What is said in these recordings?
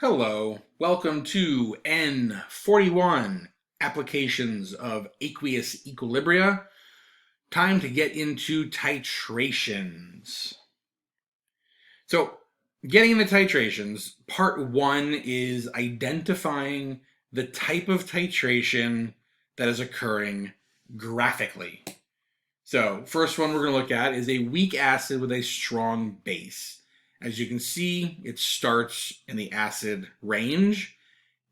Hello, welcome to N41, Applications of Aqueous Equilibria. Time to get into titrations. So, getting into titrations, part one is identifying the type of titration that is occurring graphically. So, first one we're going to look at is a weak acid with a strong base. As you can see, it starts in the acid range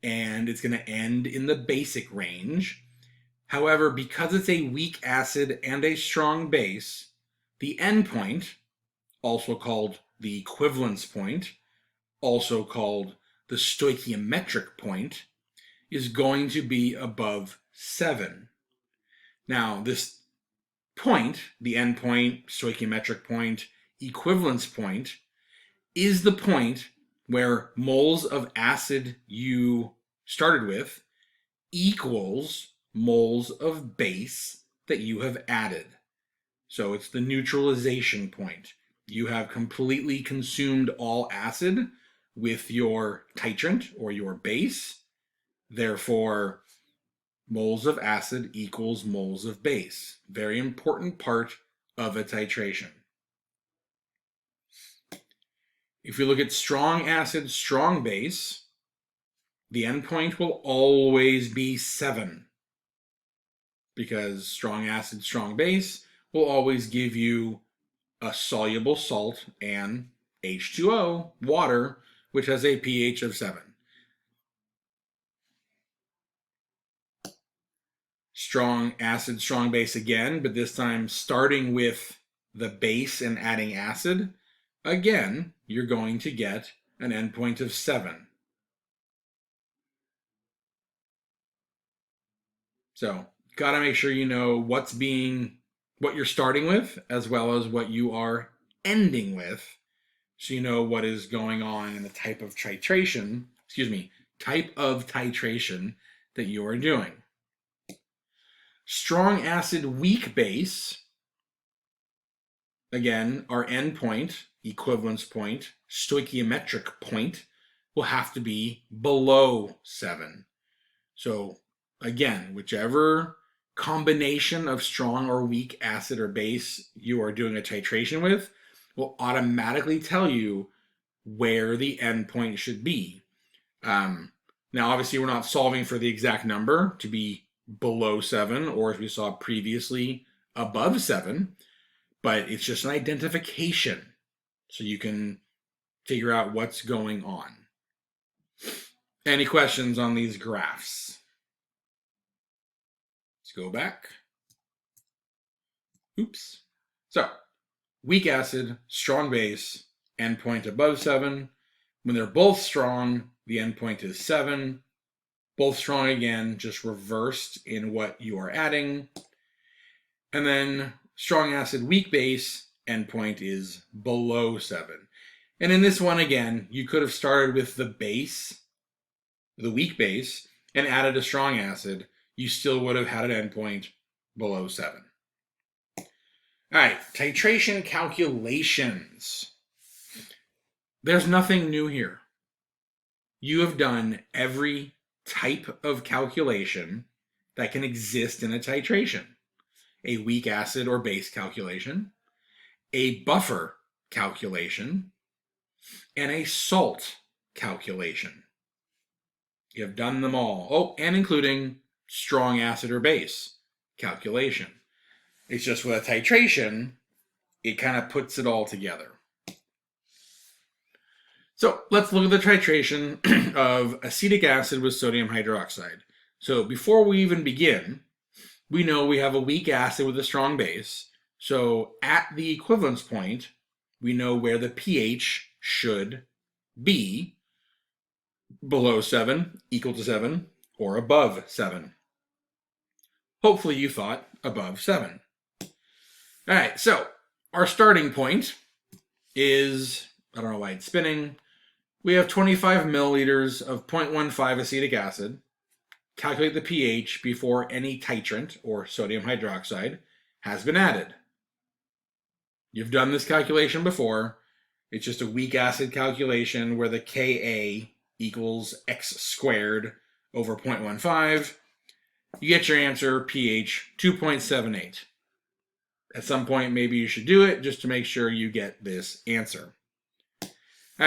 and it's going to end in the basic range. However, because it's a weak acid and a strong base, the endpoint, also called the equivalence point, also called the stoichiometric point, is going to be above 7. Now, this point, the endpoint, stoichiometric point, equivalence point, is the point where moles of acid you started with equals moles of base that you have added. So it's the neutralization point. You have completely consumed all acid with your titrant or your base. Therefore, moles of acid equals moles of base. Very important part of a titration. If we look at strong acid, strong base, the endpoint will always be 7. Because strong acid, strong base will always give you a soluble salt and H2O, water, which has a pH of 7. Strong acid, strong base again, but this time starting with the base and adding acid, again, you're going to get an endpoint of 7. So, got to make sure you know what you're starting with, as well as what you are ending with, so you know what is going on in the type of titration that you are doing. Strong acid, weak base, again, our endpoint, equivalence point, stoichiometric point, will have to be below 7. So again, whichever combination of strong or weak acid or base you are doing a titration with will automatically tell you where the endpoint should be. Now, obviously, we're not solving for the exact number to be below 7, or as we saw previously, above 7, but it's just an identification so you can figure out what's going on. Any questions on these graphs? Let's go back. Oops. So, weak acid, strong base, endpoint above 7. When they're both strong, the endpoint is 7. Both strong again, just reversed in what you are adding. And then strong acid, weak base, endpoint is below 7. And in this one, again, you could have started with the base, the weak base, and added a strong acid. You still would have had an endpoint below 7. All right, titration calculations. There's nothing new here. You have done every type of calculation that can exist in a titration. A weak acid or base calculation, a buffer calculation, and a salt calculation. You have done them all. Oh, and including strong acid or base calculation. It's just with a titration, it kind of puts it all together. So let's look at the titration of acetic acid with sodium hydroxide. So before we even begin, we know we have a weak acid with a strong base. So at the equivalence point, we know where the pH should be: below 7, equal to 7, or above 7. Hopefully you thought above 7. All right, so our starting point is, I don't know why it's spinning, we have 25 milliliters of 0.15 acetic acid. Calculate the pH before any titrant, or sodium hydroxide, has been added. You've done this calculation before. It's just a weak acid calculation where the Ka equals x squared over 0.15. You get your answer, pH 2.78. At some point, maybe you should do it just to make sure you get this answer. All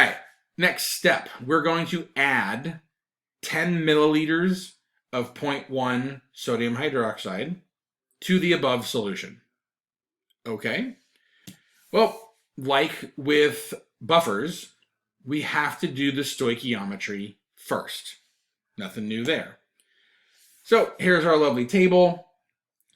right, next step. We're going to add 10 milliliters of 0.1 sodium hydroxide to the above solution. Okay? Well, like with buffers, we have to do the stoichiometry first. Nothing new there. So here's our lovely table.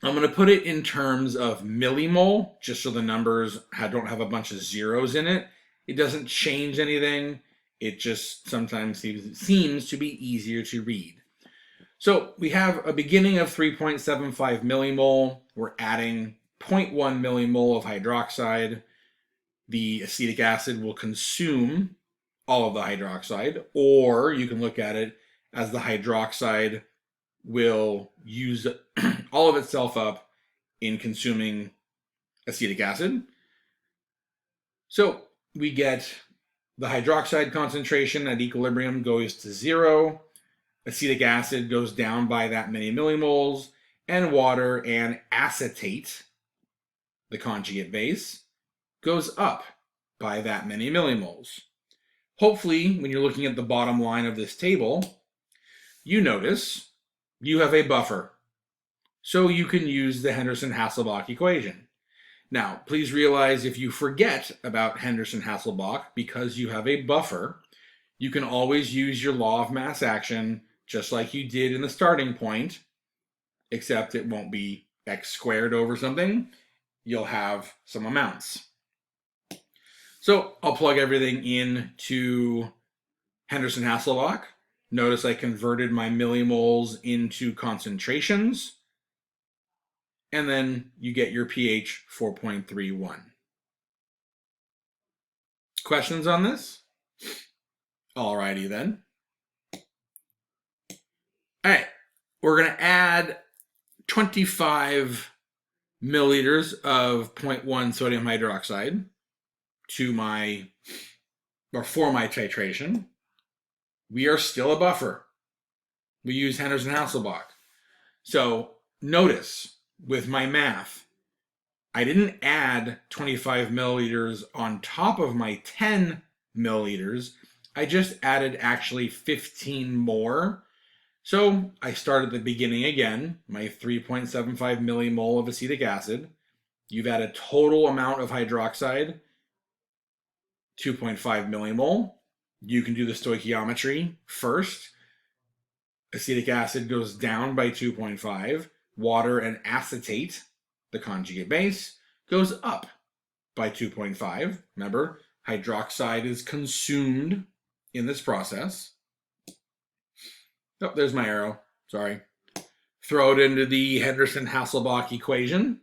I'm going to put it in terms of millimole, just so the numbers don't have a bunch of zeros in it. It doesn't change anything. It just sometimes seems to be easier to read. So we have a beginning of 3.75 millimole. We're adding 0.1 millimole of hydroxide. The acetic acid will consume all of the hydroxide, or you can look at it as the hydroxide will use all of itself up in consuming acetic acid. So we get the hydroxide concentration at equilibrium goes to 0. Acetic acid goes down by that many millimoles, and water and acetate, the conjugate base, goes up by that many millimoles. Hopefully, when you're looking at the bottom line of this table, you notice you have a buffer. So you can use the Henderson-Hasselbalch equation. Now, please realize if you forget about Henderson-Hasselbalch because you have a buffer, you can always use your law of mass action just like you did in the starting point, except it won't be x squared over something. You'll have some amounts. So I'll plug everything into Henderson-Hasselbalch. Notice I converted my millimoles into concentrations. And then you get your pH 4.31. Questions on this? Alrighty then. Alright, we're going to add 25 milliliters of 0.1 sodium hydroxide for my titration. We are still a buffer. We use Henderson-Hasselbalch. So notice with my math, I didn't add 25 milliliters on top of my 10 milliliters. I just added actually 15 more. So I start at the beginning again, my 3.75 millimole of acetic acid. You've added a total amount of hydroxide, 2.5 millimole. You can do the stoichiometry first. Acetic acid goes down by 2.5. Water and acetate, the conjugate base, goes up by 2.5. Remember, hydroxide is consumed in this process. Oh, there's my arrow. Sorry. Throw it into the Henderson-Hasselbalch equation,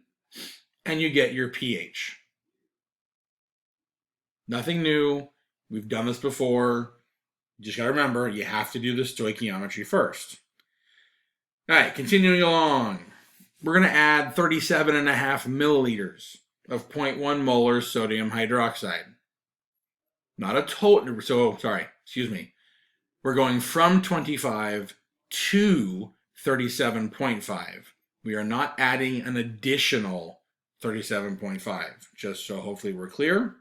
and you get your pH. Nothing new. We've done this before. You just got to remember, you have to do the stoichiometry first. All right, continuing along. We're going to add 37.5 milliliters of 0.1 molar sodium hydroxide. Not a total, We're going from 25 to 37.5. We are not adding an additional 37.5, just so hopefully we're clear.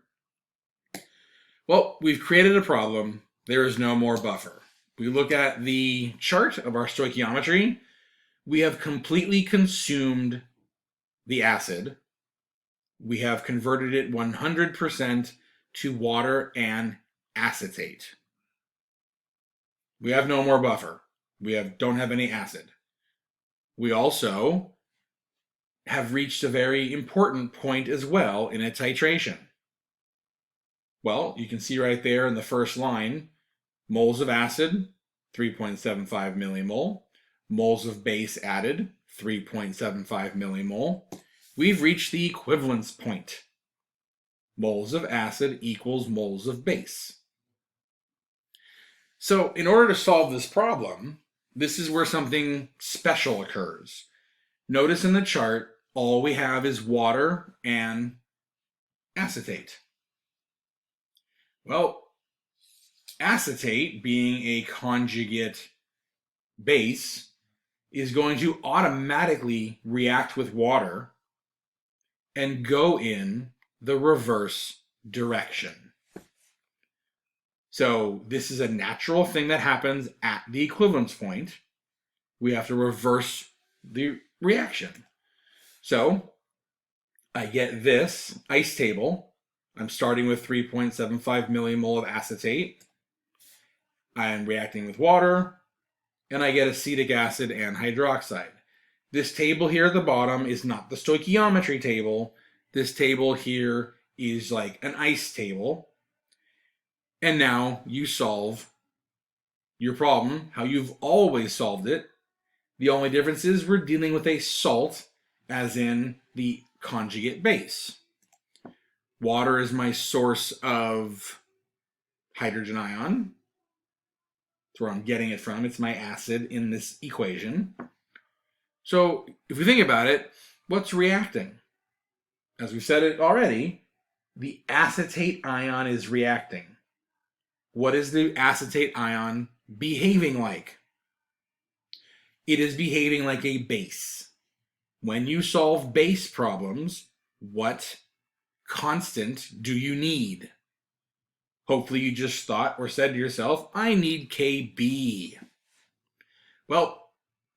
Well, we've created a problem. There is no more buffer. We look at the chart of our stoichiometry. We have completely consumed the acid. We have converted it 100% to water and acetate. We have no more buffer. We don't have any acid. We also have reached a very important point as well in a titration. Well, you can see right there in the first line, moles of acid, 3.75 millimole. Moles of base added, 3.75 millimole. We've reached the equivalence point. Moles of acid equals moles of base. So in order to solve this problem, this is where something special occurs. Notice in the chart, all we have is water and acetate. Well, acetate, being a conjugate base, is going to automatically react with water and go in the reverse direction. So this is a natural thing that happens at the equivalence point. We have to reverse the reaction. So I get this ice table. I'm starting with 3.75 millimole of acetate. I am reacting with water, and I get acetic acid and hydroxide. This table here at the bottom is not the stoichiometry table. This table here is like an ice table. And now you solve your problem how you've always solved it. The only difference is we're dealing with a salt, as in the conjugate base. Water is my source of hydrogen ion. That's where I'm getting it from. It's my acid in this equation. So if we think about it, what's reacting? As we said it already, the acetate ion is reacting. What is the acetate ion behaving like? It is behaving like a base. When you solve base problems, what constant do you need? Hopefully you just thought or said to yourself, I need Kb. Well,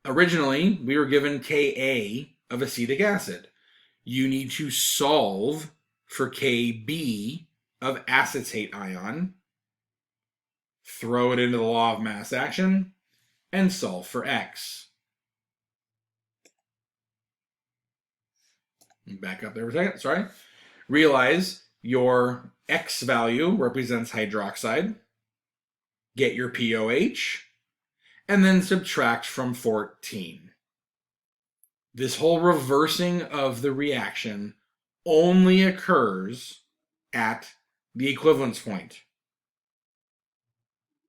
originally we were given Ka of acetic acid. You need to solve for Kb of acetate ion, throw it into the law of mass action, and solve for X. Back up there for a second, sorry. Realize your X value represents hydroxide. Get your POH, and then subtract from 14. This whole reversing of the reaction only occurs at the equivalence point.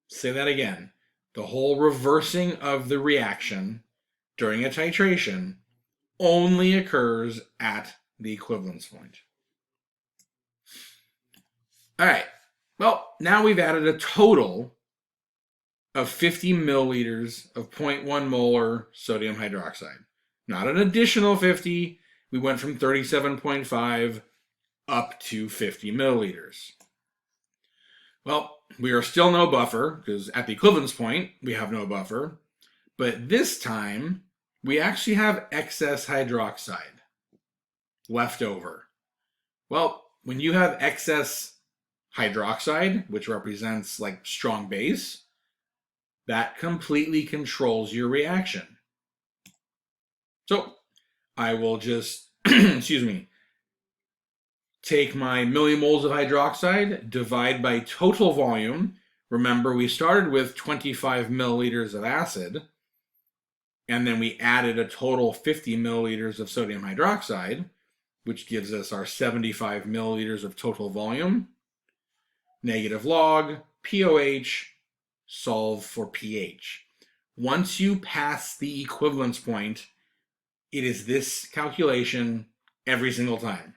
Say that again. The whole reversing of the reaction during a titration only occurs at the equivalence point. All right. Well, now we've added a total of 50 milliliters of 0.1 molar sodium hydroxide. Not an additional 50. We went from 37.5 up to 50 milliliters. Well, we are still no buffer, because at the equivalence point, we have no buffer. But this time, we actually have excess hydroxide left over. Well, when you have excess hydroxide, which represents like strong base, that completely controls your reaction. So I will just, take my millimoles of hydroxide, divide by total volume. Remember, we started with 25 milliliters of acid, and then we added a total 50 milliliters of sodium hydroxide, which gives us our 75 milliliters of total volume. Negative log, POH, solve for pH. Once you pass the equivalence point, it is this calculation every single time.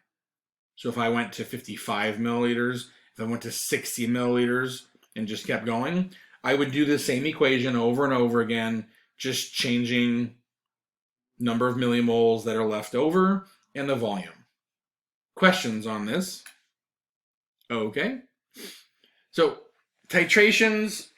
So if I went to 55 milliliters, if I went to 60 milliliters and just kept going, I would do the same equation over and over again, just changing number of millimoles that are left over and the volume. Questions on this? Okay. So titrations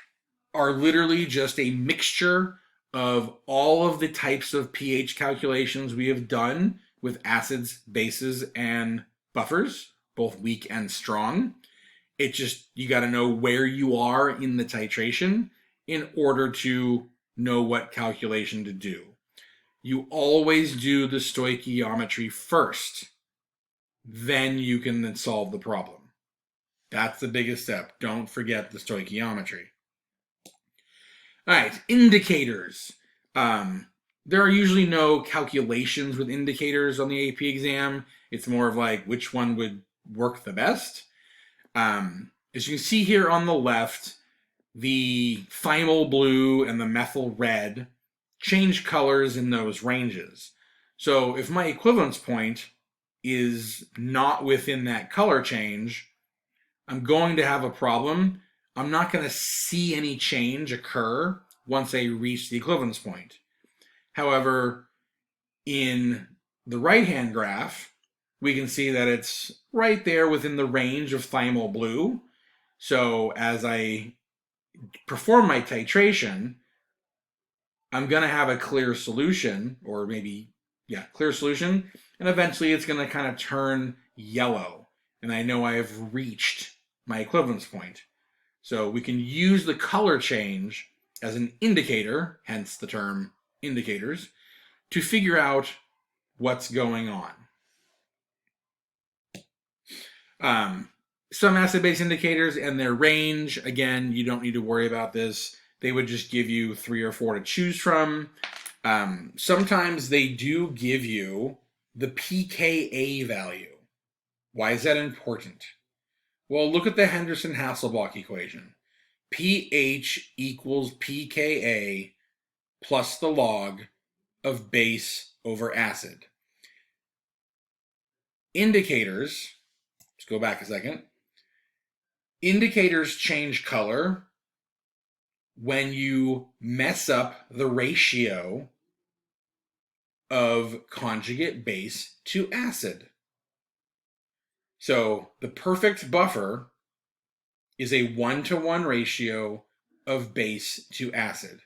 are literally just a mixture of all of the types of pH calculations we have done with acids, bases, and buffers, both weak and strong. It just, you got to know where you are in the titration in order to know what calculation to do. You always do the stoichiometry first. Then you can then solve the problem. That's the biggest step. Don't forget the stoichiometry. All right, indicators. There are usually no calculations with indicators on the AP exam. It's more of like which one would work the best. As you can see here on the left, the thymol blue and the methyl red change colors in those ranges. So if my equivalence point is not within that color change, I'm going to have a problem. I'm not going to see any change occur once I reach the equivalence point. However, in the right-hand graph, we can see that it's right there within the range of thymol blue. So as I perform my titration, I'm going to have a clear solution, or maybe, yeah, clear solution, and eventually it's going to kind of turn yellow, and I know I have reached my equivalence point. So we can use the color change as an indicator, hence the term indicators, to figure out what's going on. Some acid-base indicators and their range, again, you don't need to worry about this. They would just give you 3 or 4 to choose from. Sometimes they do give you the pKa value. Why is that important? Well, look at the Henderson-Hasselbalch equation. pH equals pKa plus the log of base over acid. Indicators, let's go back a second. Indicators change color when you mess up the ratio of conjugate base to acid. So the perfect buffer is a 1-to-1 ratio of base to acid.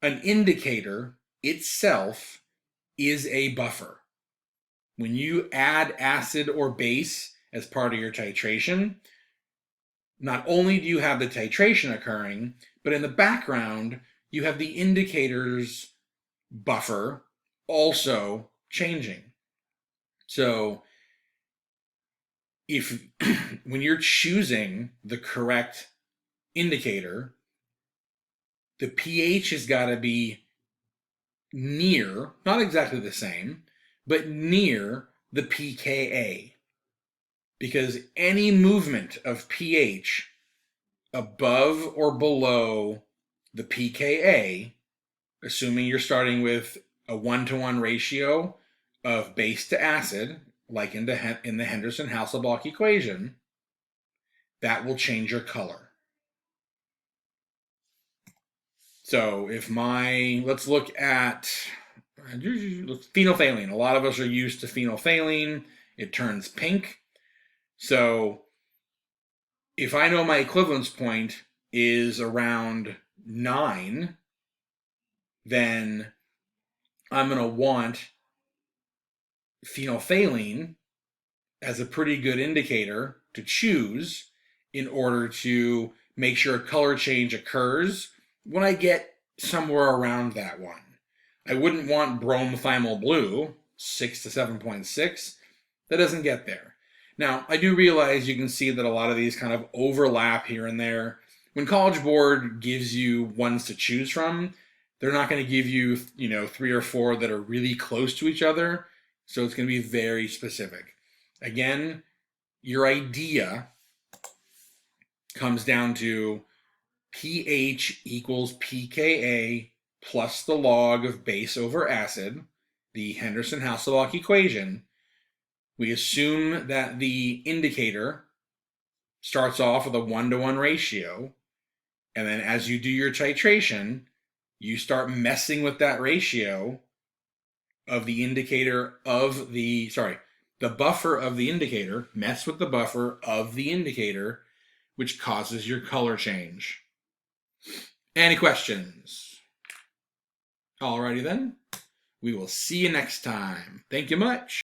An indicator itself is a buffer. When you add acid or base as part of your titration, not only do you have the titration occurring, but in the background, you have the indicator's buffer also changing. So if when you're choosing the correct indicator, the pH has got to be near, not exactly the same, but near the pKa. Because any movement of pH above or below the pKa, assuming you're starting with a 1-to-1 ratio of base to acid, like in the Henderson-Hasselbalch equation, that will change your color. So if let's look at phenolphthalein. A lot of us are used to phenolphthalein. It turns pink. So if I know my equivalence point is around 9, then I'm going to want phenolphthalein as a pretty good indicator to choose in order to make sure a color change occurs when I get somewhere around that one. I wouldn't want bromethymol blue, 6 to 7.6. That doesn't get there. Now, I do realize you can see that a lot of these kind of overlap here and there. When College Board gives you ones to choose from, they're not going to give you, 3 or 4 that are really close to each other. So it's going to be very specific. Again, your idea comes down to pH equals pKa plus the log of base over acid, the Henderson-Hasselbalch equation. We assume that the indicator starts off with a 1-to-1 ratio, and then as you do your titration, you start messing with that ratio of the buffer of the indicator, mess with the buffer of the indicator, which causes your color change. Any questions? Alrighty then. We will see you next time. Thank you much.